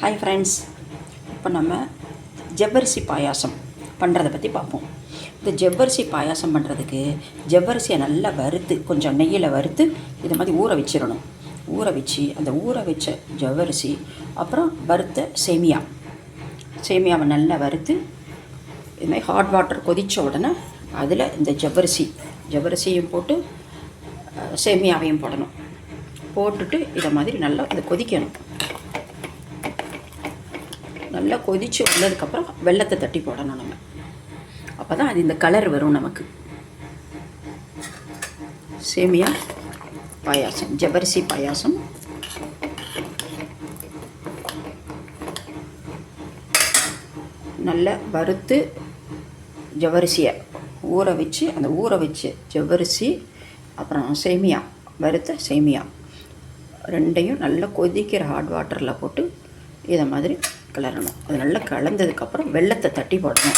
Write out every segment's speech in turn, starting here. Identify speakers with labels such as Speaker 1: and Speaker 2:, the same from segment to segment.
Speaker 1: Hi friends, இப்போ நம்ம ஜவ்வரிசி பாயாசம் பண்ணுறதை பற்றி பார்ப்போம். இந்த ஜவ்வரிசி பாயாசம் பண்ணுறதுக்கு ஜவ்வரிசியை நல்லா வறுத்து கொஞ்சம் நெய்யில் வறுத்து இது மாதிரி ஊற வச்சிடணும். ஊற வச்சு அந்த ஊற வச்ச ஜவ்வரிசி அப்புறம் வறுத்த சேமியாவை நல்லா வறுத்து இது மாதிரி ஹாட் வாட்டர் கொதித்த உடனே அதில் இந்த ஜவ்வரிசியும் போட்டு சேமியாவையும் போடணும். போட்டுட்டு இதை மாதிரி நல்லா இதை கொதிக்கணும். நல்லா கொதித்து வந்ததுக்கப்புறம் வெல்லத்தை தட்டி போடணும் நம்ம. அப்போ தான் அது இந்த கலர் வரும் நமக்கு. சேமியா பாயாசம், ஜவ்வரிசி பாயாசம். நல்லா வறுத்து ஜவ்வரிசியை ஊற வச்சு அந்த ஊற வச்ச ஜவ்வரிசி அப்புறம் சேமியா, வறுத்த சேமியா ரெண்டையும் நல்லா கொதிக்கிற ஹாட் வாட்டரில் போட்டு இதை மாதிரி கிளறணும். அது நல்லா கலந்ததுக்கப்புறம் வெல்லத்தை தட்டி போடணும்.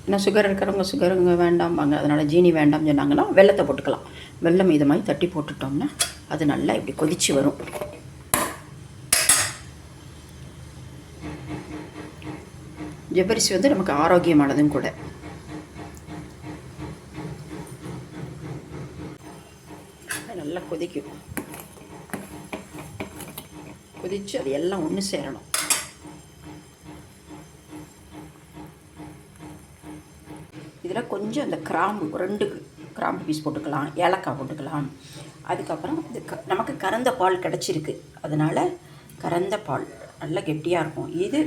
Speaker 1: இன்னும் சுகர் இருக்கிறவங்க சுகருங்க வேண்டாம்பாங்க, அதனால் ஜீனி வேண்டாம்னு சொன்னாங்கன்னா வெல்லத்தை போட்டுக்கலாம். வெல்லம் இது மாதிரி தட்டி போட்டுட்டோம்னா அது நல்லா இப்படி கொதித்து வரும். ஜவ்வரிசி வந்து நமக்கு ஆரோக்கியமானதும் கூட. நல்லா கொதிக்கும். கொதித்து அது எல்லாம் ஒன்று சேரணும். இதில் கொஞ்சம் அந்த கிராம்பு 2 கிராம்பு பீஸ் போட்டுக்கலாம், ஏலக்காய் போட்டுக்கலாம். அதுக்கப்புறம் இது நமக்கு கறந்த பால் கிடச்சிருக்கு, அதனால் கறந்த பால் நல்லா கெட்டியாக இருக்கும். இது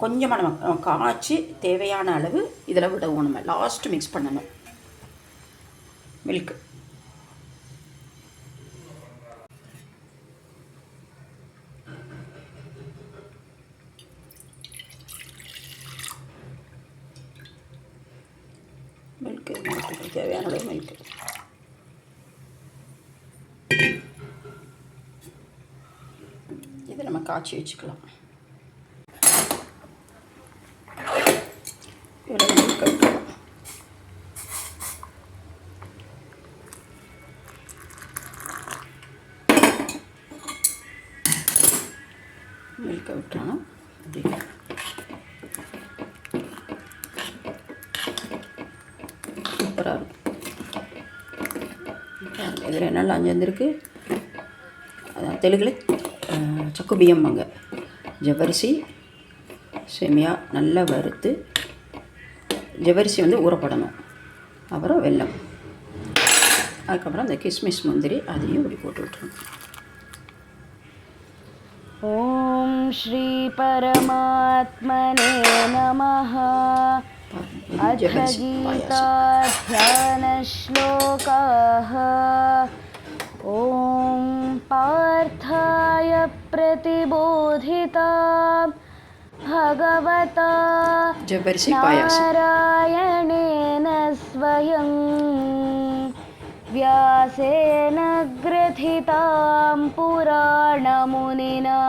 Speaker 1: கொஞ்சமாக நம்ம காய்ச்சி தேவையான அளவு இதில் விடுவோம். நம்ம லாஸ்ட்டு மிக்ஸ் பண்ணணும். மில்க்கு தேவையான அளவு மில்க்கு. இதை நம்ம காய்ச்சி வச்சுக்கலாம். இதில் மில்க் விட்டுக்கலாம். மில்கை விட்டுறணும். அப்படி சூப்பராக இருக்கும். இதில் என்னெல்லாம் அஞ்சிருக்கு, அதான் தெலுங்குல சக்கு பியம்பாங்க. ஜவ்வரிசி சேமியா நல்லா வறுத்து ஜவ்வரிசி வந்து ஊறப்படணும். அப்புறம் வெல்லம், அதுக்கப்புறம் அந்த கிஸ்மிஸ் முந்திரி அதையும் இப்படி போட்டு விட்டுருணும்.
Speaker 2: ஓம் ஸ்ரீ பரமாத்மனே நமஹ. அத் கீதா த்யான ஸ்லோகாஹ. ஓம் பார்த்தாய பிரதிபோதிதா பகவதா நாராயணேன ஸ்வயம் व्यासेन ग्रथितां पुराणमुनिना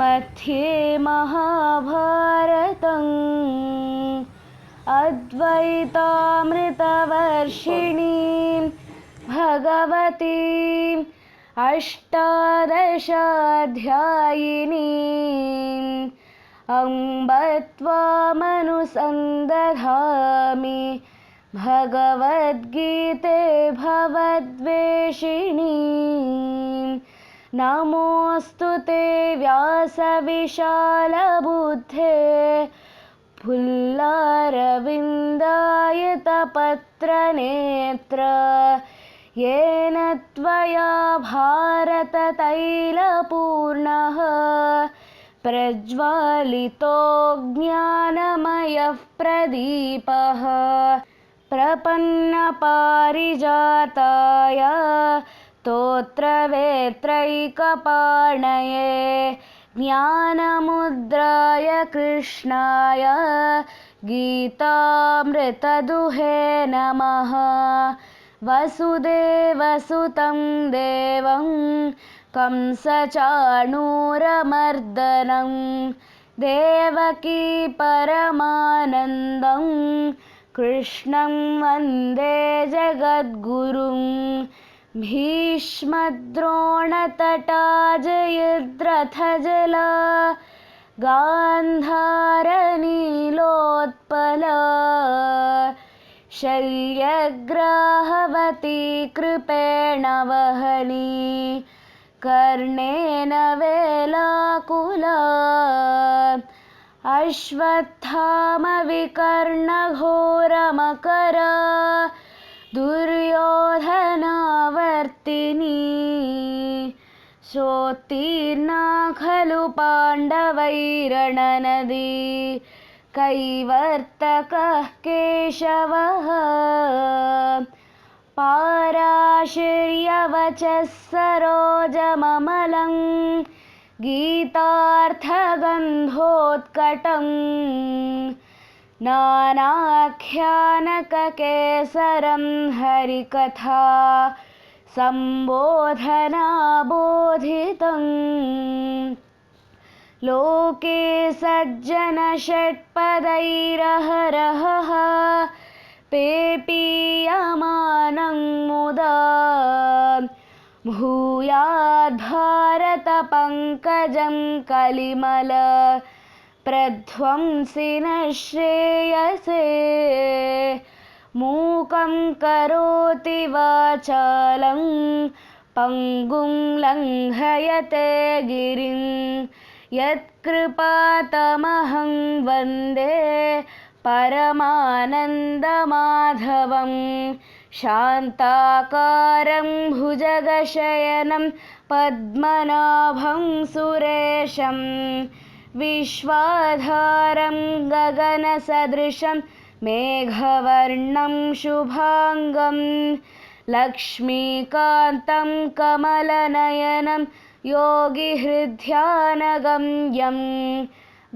Speaker 2: मध्ये महाभारतम् अद्वैतामृतवर्षिणीं भगवतीम् अष्टादशाध्यायिनीम् अम्ब त्वामनुसन्दधामि भगवद्गीते भवद्वेषिणी. नमोऽस्तु ते व्यासविशालबुद्धे पुल्लारविन्दायतपत्रनेत्र. येन त्वया भारततैलपूर्णः प्रज्वालितो ज्ञानमयः प्रदीपः. प्रपन्नपारिजाताय स्तोत्रवेत्रैकपाणये ज्ञानमुद्राय कृष्णाय गीतामृतदुहे नमः. वसुदेवसुतं देवं कंसचाणूरमर्दनं देवकी परमानन्दं कृष्णं वन्दे जगद्गुरुं. भीष्मद्रोणतटाजयद्रथजला गान्धारनीलोत्पला शल्यग्राहवती कृपेण वहनी कर्णेन वेलाकुला अश्वत्थामविकर्णघोरमकरा दुर्योधनावर्तिनी सोत्तीर्णा खलु पाण्डवैरणनदी कैवर्तकः केशवः पाराशर्यवचः सरोजममलं गीतार्थगन्धोत्कटं नानाख्यानककेसरं हरिकथा सम्बोधनाबोधितं लोके सज्जनषट्पदैरहरहः पेपीयमानं मुदा भूयाद्भारतपङ्कजं कलिमल प्रध्वंसिनः श्रेयसे मूकं करोति वाचालं पङ्गुं लङ्घयते गिरिं यत्कृपातमहं वन्दे परमानन्दमाधवं शान्ताकारं भुजगशयनं पद्मनाभं सुरेशं विश्वाधारं गगनसदृशं मेघवर्णं शुभाङ्गं लक्ष्मीकान्तं कमलनयनं योगिहृद्ध्यानगम्यं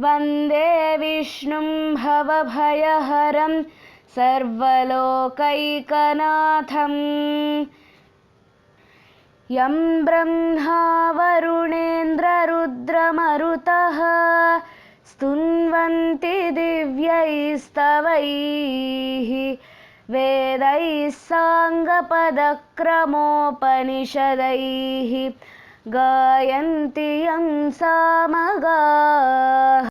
Speaker 2: वन्दे विष्णुं भवभयहरं सर्वलोकैकनाथं यं ब्रह्मा वरुणेन्द्ररुद्रमरुतः स्तुन्वन्ति दिव्यैस्तवैः वेदैः साङ्गपदक्रमोपनिषदैः गायन्ति यं सामगाः।